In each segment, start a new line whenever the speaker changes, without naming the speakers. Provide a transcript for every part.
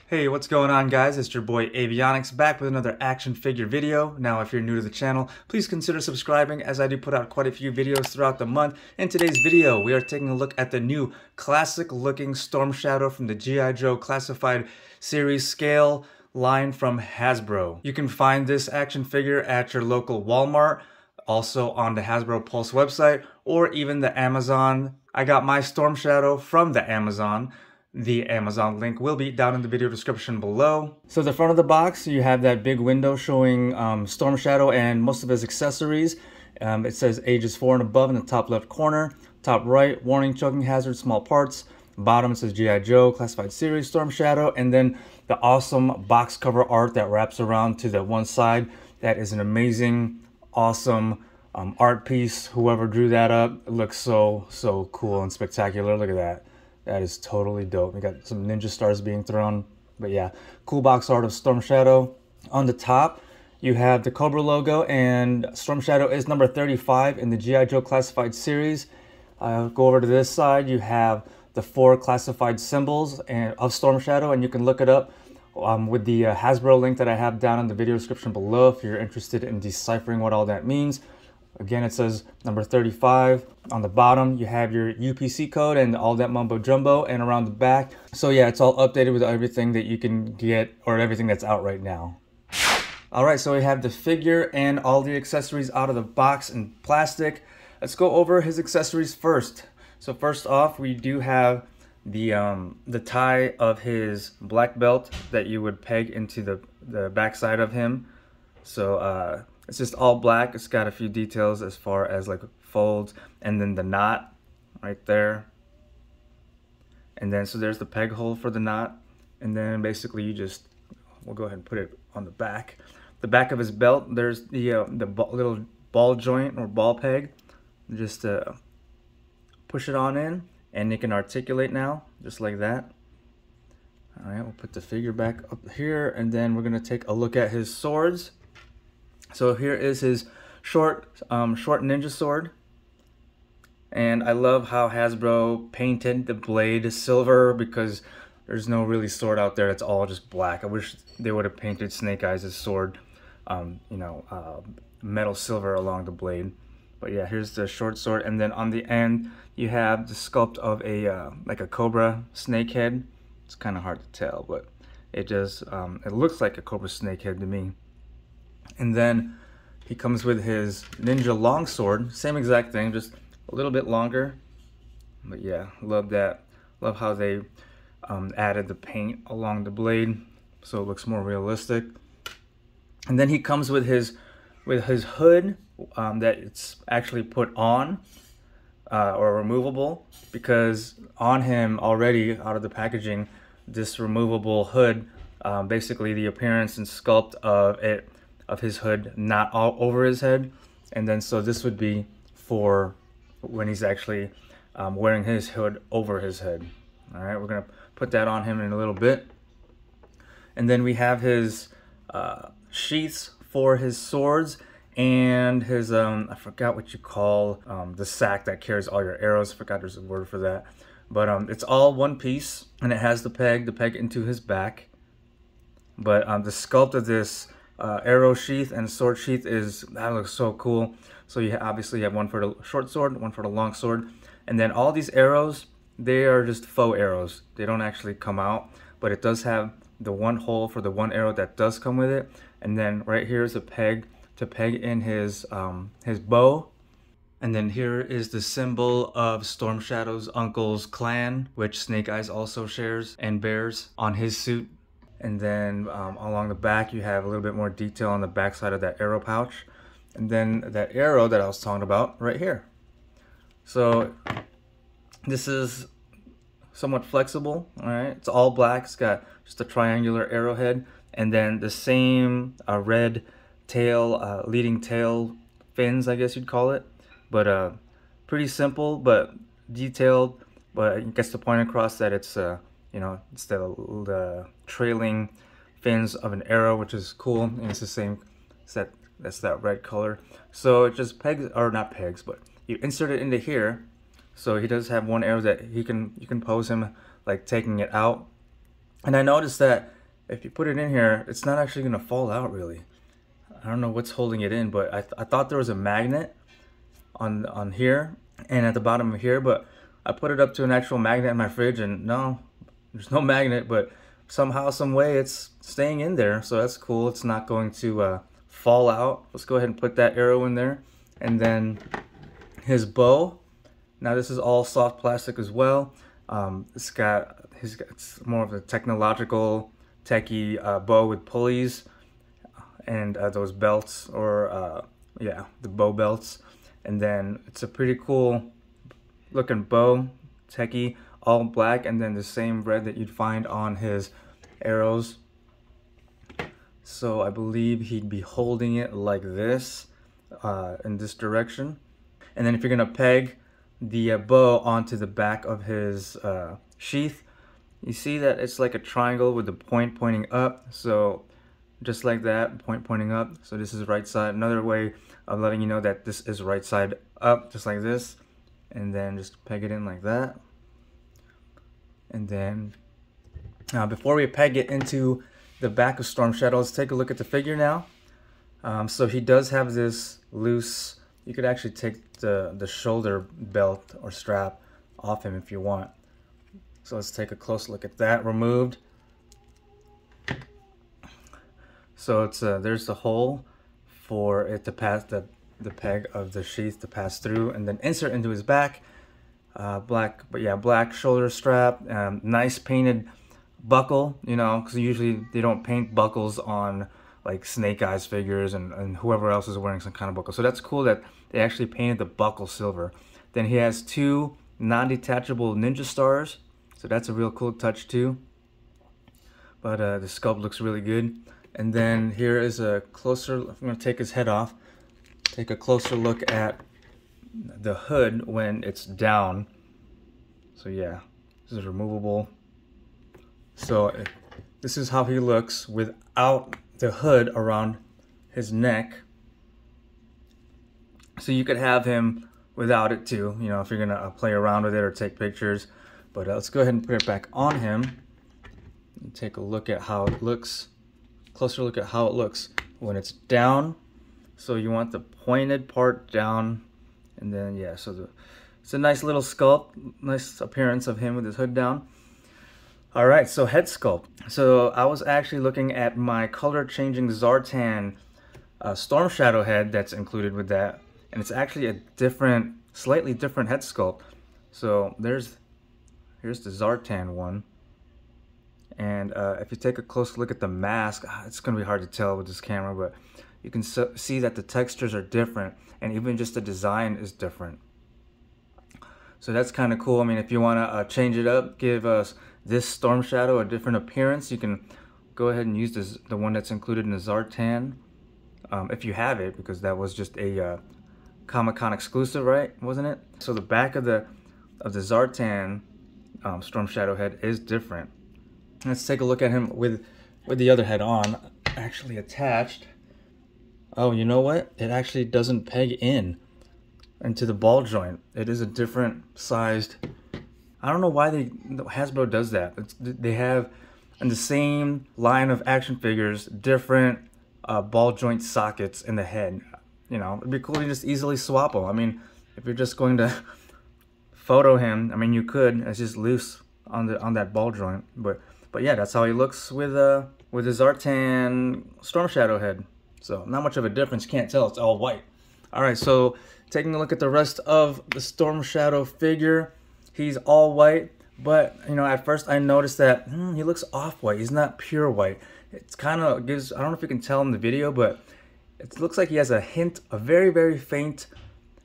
Hey, what's going on, guys? It's your boy Avionyx back with another action figure video. Now, if you're new to the channel, please consider subscribing as I do put out quite a few videos throughout the month. In today's video, we are taking a look at the new classic looking Storm Shadow from the G.I. Joe Classified Series scale line from Hasbro. You can find this action figure at your local Walmart, also on the Hasbro Pulse website, or even the Amazon. I got my Storm Shadow from the Amazon. The Amazon link will be down in the video description below. So the front of the box, you have that big window showing Storm Shadow and most of his accessories. It says ages 4 and above in the top left corner. Top right, warning, choking hazard, small parts. Bottom, it says G.I. Joe Classified Series Storm Shadow. And then the awesome box cover art that wraps around to the one side. That is an amazing, awesome art piece. Whoever drew that up, it looks so cool and spectacular. Look at that. That is totally dope. We got some ninja stars being thrown. But yeah, cool box art of Storm Shadow. On the top, you have the Cobra logo, and Storm Shadow is number 35 in the G.I. Joe Classified Series. Go over to this side, you have the 4 classified symbols of Storm Shadow, and you can look it up with the Hasbro link that I have down in the video description below if you're interested in deciphering what all that means. Again, it says number 35. On the bottom, you have your UPC code and all that mumbo jumbo, and around the back. So yeah, it's all updated with everything that you can get, or everything that's out right now. Alright, so we have the figure and all the accessories out of the box in plastic. Let's go over his accessories first. So first off, we do have the tie of his black belt that you would peg into the backside of him. So it's just all black. It's got a few details as far as like folds, and then the knot right there. And then so there's the peg hole for the knot, and then basically we'll go ahead and put it on the back. The back of his belt, there's the little ball joint or ball peg. Just push it on in, and it can articulate now, just like that. All right, we'll put the figure back up here, and then we're gonna take a look at his swords. So here is his short ninja sword, and I love how Hasbro painted the blade silver, because there's no really sword out there that's all just black. I wish they would have painted Snake Eyes' sword, metal silver along the blade. But yeah, here's the short sword, and then on the end you have the sculpt of a like a cobra snake head. It's kind of hard to tell, but it just it looks like a cobra snake head to me. And then he comes with his ninja longsword, same exact thing, just a little bit longer. But yeah, love that. Love how they added the paint along the blade, so it looks more realistic. And then he comes with his hood that it's actually put on or removable, because on him already out of the packaging, this removable hood, basically the appearance and sculpt of his hood not all over his head. And then so this would be for when he's actually wearing his hood over his head. All right, we're gonna put that on him in a little bit. And then we have his sheaths for his swords, and his I forgot what you call the sack that carries all your arrows. I forgot there's a word for that, but it's all one piece, and it has the peg into his back. But the sculpt of this arrow sheath and sword sheath that looks so cool. So you obviously have one for the short sword, one for the long sword, and then all these arrows, they are just faux arrows. They don't actually come out, but it does have the one hole for the one arrow that does come with it. And then right here is a peg to peg in his bow. And then here is the symbol of Storm Shadow's uncle's clan, which Snake Eyes also shares and bears on his suit. And then along the back, you have a little bit more detail on the back side of that arrow pouch. And then that arrow that I was talking about right here. So this is somewhat flexible, all right? It's all black. It's got just a triangular arrowhead, and then the same red tail, leading tail fins, I guess you'd call it. But pretty simple, but detailed. But it gets the point across that it's it's the trailing fins of an arrow, which is cool, and it's the same. That's that red color. So it just pegs, or not pegs, but you insert it into here. So he does have one arrow that you can pose him like taking it out. And I noticed that if you put it in here, it's not actually gonna fall out really. I don't know what's holding it in, but I thought there was a magnet on here and at the bottom of here, but I put it up to an actual magnet in my fridge and no, there's no magnet, but somehow, some way it's staying in there. So that's cool. It's not going to fall out. Let's go ahead and put that arrow in there. And then his bow. Now this is all soft plastic as well. It's more of a technological, techie bow with pulleys and those belts, or yeah, the bow belts. And then it's a pretty cool looking bow, techie, all black, and then the same red that you'd find on his arrows. So I believe he'd be holding it like this, in this direction. And then if you're gonna peg the bow onto the back of his sheath, you see that it's like a triangle with the point pointing up. So just like that, point pointing up. So this is right side. Another way of letting you know that this is right side up, just like this. And then just peg it in like that. And then before we peg it into the back of Storm Shadow, let's take a look at the figure now. So he does have this loose, you could actually take the shoulder belt or strap off him if you want. So let's take a close look at that, removed. So it's there's the hole for it to pass, the peg of the sheath to pass through, and then insert into his back. Black, but yeah, black shoulder strap, nice painted buckle, you know, because usually they don't paint buckles on like Snake Eyes figures and whoever else is wearing some kind of buckle. So that's cool that they actually painted the buckle silver. Then he has two non-detachable ninja stars, so that's a real cool touch too. But the sculpt looks really good. And then here is a closer, I'm going to take his head off, take a closer look at the hood when it's down. So yeah, this is removable. So this is how he looks without the hood around his neck. So you could have him without it too, you know, if you're gonna play around with it or take pictures. But let's go ahead and put it back on him and take a look at how it looks. Closer look at how it looks when it's down. So you want the pointed part down, and then yeah, so it's a nice little sculpt, nice appearance of him with his hood down. All right, so head sculpt. So I was actually looking at my color changing Zartan Storm Shadow head that's included with that, and it's actually a different, slightly different head sculpt. So here's the Zartan one. And if you take a close look at the mask, it's going to be hard to tell with this camera, but you can see that the textures are different, and even just the design is different. So that's kind of cool. I mean, if you want to change it up, give us this Storm Shadow a different appearance, you can go ahead and use the one that's included in the Zartan, if you have it, because that was just a Comic-Con exclusive, right? Wasn't it? So the back of the Zartan Storm Shadow head is different. Let's take a look at him with the other head on, actually attached. Oh, you know what? It actually doesn't peg in into the ball joint. It is a different sized. I don't know why Hasbro does that. They have in the same line of action figures different ball joint sockets in the head. You know, it'd be cool to just easily swap them. I mean, if you're just going to photo him, I mean, you could. It's just loose on that ball joint, but yeah, that's how he looks with his Zartan Storm Shadow head. So not much of a difference, can't tell, it's all white. All right, so taking a look at the rest of the Storm Shadow figure, he's all white, but you know, at first I noticed that he looks off-white. He's not pure white. It's kind of gives, I don't know if you can tell in the video, but it looks like he has a hint, a very, very faint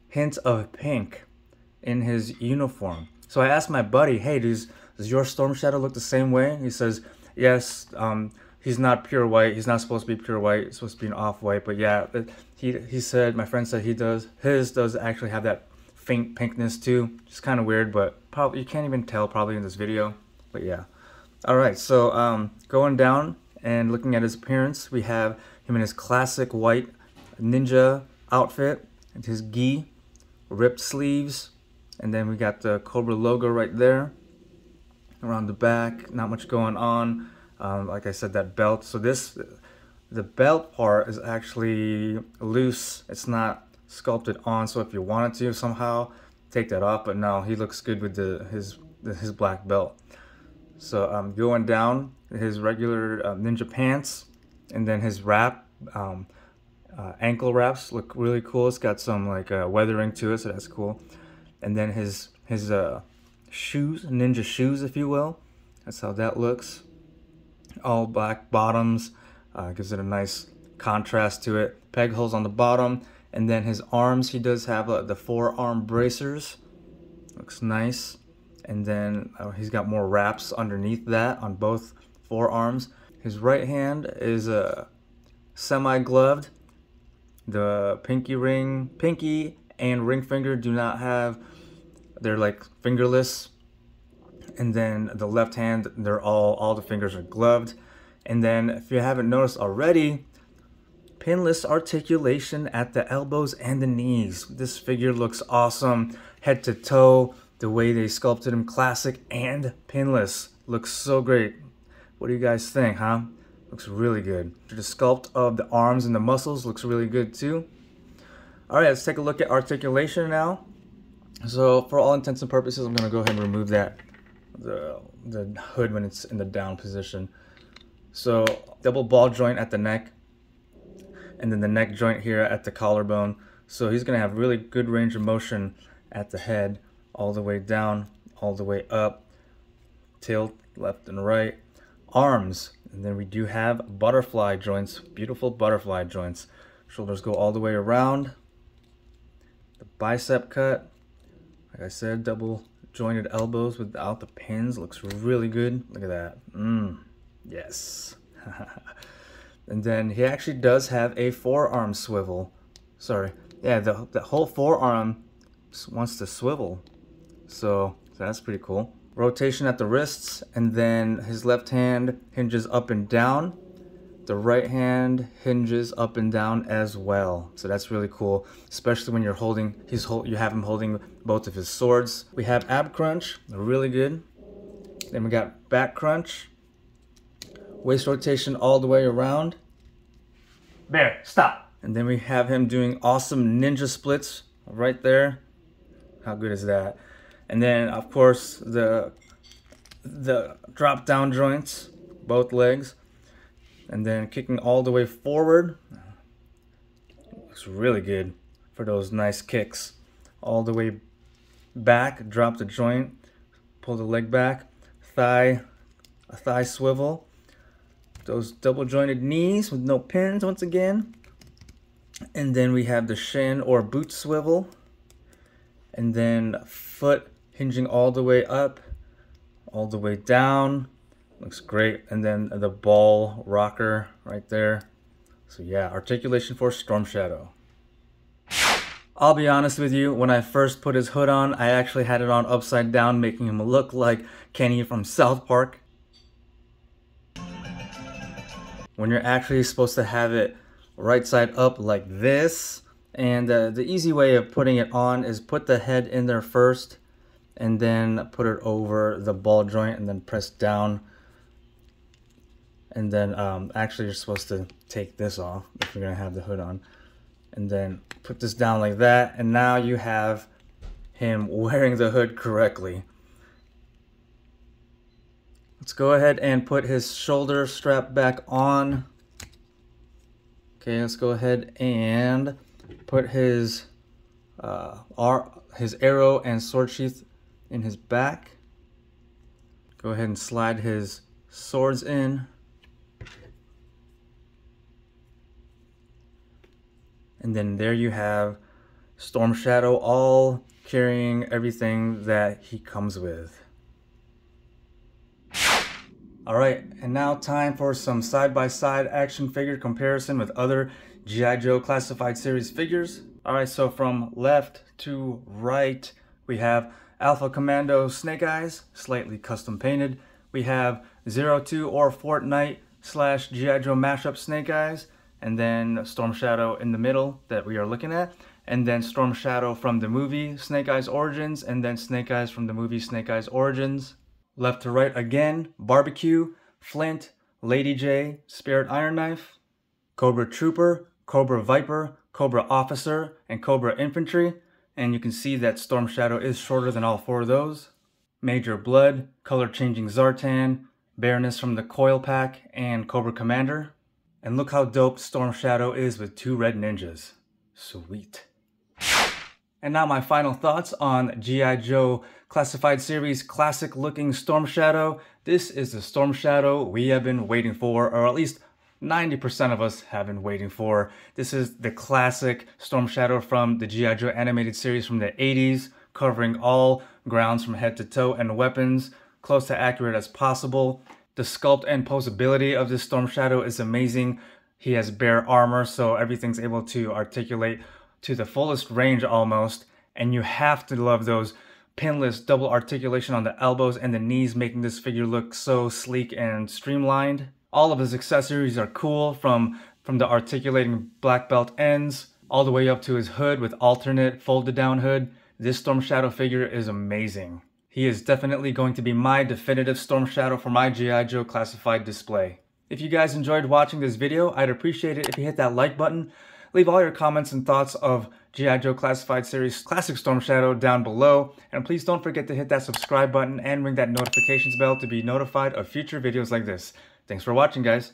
hint of pink in his uniform. So I asked my buddy, hey, does your Storm Shadow look the same way? He says, yes, he's not pure white. He's not supposed to be pure white. It's supposed to be an off-white. But yeah, he said, my friend said his does actually have that faint pinkness too. Just kind of weird, but probably you can't even tell probably in this video. But yeah. All right, so going down and looking at his appearance, we have him in his classic white ninja outfit and his gi, ripped sleeves, and then we got the Cobra logo right there. Around the back, not much going on. Like I said, that belt. So the belt part is actually loose. It's not sculpted on. So if you wanted to somehow take that off, but no, he looks good with his black belt. So going down, his regular ninja pants, and then his wrap, ankle wraps look really cool. It's got some like weathering to it, so that's cool. And then his shoes, ninja shoes, if you will. That's how that looks. All black bottoms, gives it a nice contrast to it. Peg holes on the bottom, and then his arms, he does have the forearm bracers. Looks nice. And then he's got more wraps underneath that on both forearms. His right hand is semi-gloved. The pinky and ring finger do not have, they're like fingerless. And then the left hand, they're all the fingers are gloved. And then if you haven't noticed already, pinless articulation at the elbows and the knees. This figure looks awesome, head to toe. The way they sculpted him, classic and pinless. Looks so great. What do you guys think, huh? Looks really good. The sculpt of the arms and the muscles looks really good too. Alright, let's take a look at articulation now. So for all intents and purposes, I'm going to go ahead and remove that, the hood when it's in the down position. So double ball joint at the neck, and then the neck joint here at the collarbone. So he's going to have really good range of motion at the head, all the way down, all the way up, tilt left and right. Arms, and then we do have butterfly joints, beautiful butterfly joints. Shoulders go all the way around. The bicep cut, like I said, double jointed elbows without the pins, looks really good. Look at that. Yes. And then he actually does have a forearm swivel. Sorry, yeah, the whole forearm wants to swivel. So that's pretty cool. Rotation at the wrists, and then his left hand hinges up and down. The right hand hinges up and down as well. So that's really cool, especially when you're holding, you have him holding both of his swords. We have ab crunch, really good. Then we got back crunch. Waist rotation all the way around. Bear, stop. And then we have him doing awesome ninja splits right there. How good is that? And then, of course, the drop down joints, both legs, and then kicking all the way forward. Looks really good for those nice kicks. All the way back, drop the joint, pull the leg back, a thigh swivel. Those double jointed knees with no pins once again. And then we have the shin or boot swivel. And then foot hinging all the way up, all the way down. Looks great. And then the ball rocker right there. So yeah, articulation for Storm Shadow. I'll be honest with you, when I first put his hood on, I actually had it on upside down, making him look like Kenny from South Park. When you're actually supposed to have it right side up like this. And the easy way of putting it on is put the head in there first, and then put it over the ball joint, and then press down. And then actually you're supposed to take this off if you're going to have the hood on. And then put this down like that, and now you have him wearing the hood correctly. Let's go ahead and put his shoulder strap back on. Okay, let's go ahead and put his arrow and sword sheath in his back. Go ahead and slide his swords in. And then there you have Storm Shadow, all carrying everything that he comes with. Alright, and now time for some side-by-side action figure comparison with other G.I. Joe Classified Series figures. Alright, so from left to right, we have Alpha Commando Snake Eyes, slightly custom painted. We have 02 or Fortnite / G.I. Joe Mashup Snake Eyes, and then Storm Shadow in the middle that we are looking at, and then Storm Shadow from the movie Snake Eyes Origins, and then Snake Eyes from the movie Snake Eyes Origins. Left to right again, Barbecue, Flint, Lady J, Spirit Iron Knife, Cobra Trooper, Cobra Viper, Cobra Officer, and Cobra Infantry. And you can see that Storm Shadow is shorter than all 4 of those. Major Blood, Color Changing Zartan, Baroness from the Coil Pack, and Cobra Commander. And look how dope Storm Shadow is with 2 red ninjas. Sweet. And now my final thoughts on G.I. Joe Classified Series classic looking Storm Shadow. This is the Storm Shadow we have been waiting for, or at least 90% of us have been waiting for. This is the classic Storm Shadow from the G.I. Joe animated series from the 80s, covering all grounds from head to toe and weapons, close to accurate as possible. The sculpt and posability of this Storm Shadow is amazing. He has bare armor, so everything's able to articulate to the fullest range almost, and you have to love those pinless double articulation on the elbows and the knees, making this figure look so sleek and streamlined. All of his accessories are cool, from the articulating black belt ends all the way up to his hood with alternate folded down hood. This Storm Shadow figure is amazing. He is definitely going to be my definitive Storm Shadow for my G.I. Joe classified display. If you guys enjoyed watching this video, I'd appreciate it if you hit that like button. Leave all your comments and thoughts of G.I. Joe Classified Series Classic Storm Shadow down below. And please don't forget to hit that subscribe button and ring that notifications bell to be notified of future videos like this. Thanks for watching, guys.